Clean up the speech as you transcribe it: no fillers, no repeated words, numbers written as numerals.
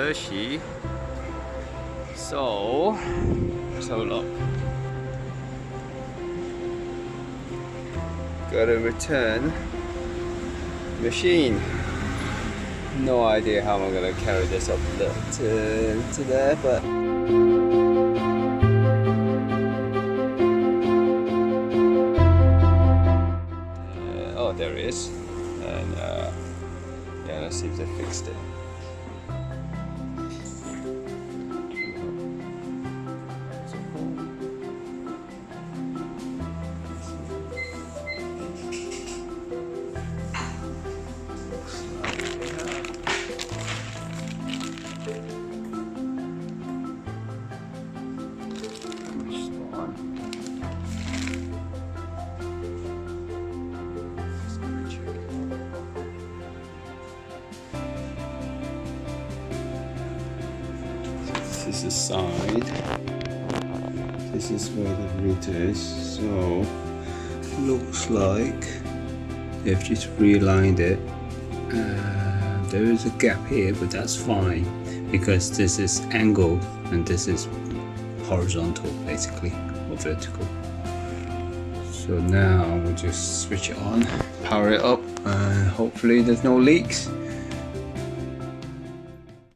可惜. So look. Gotta return machine. No idea how I'm gonna carry this up to there, but oh, there it is. And yeah, let's see if they fixed it. This is the side. This is where the meter is. So looks like they've just realigned it. There is a gap here, but that's fine because this is angled and this is horizontal, basically, or vertical. So now we'll just switch it on, power it up, and hopefully there's no leaks.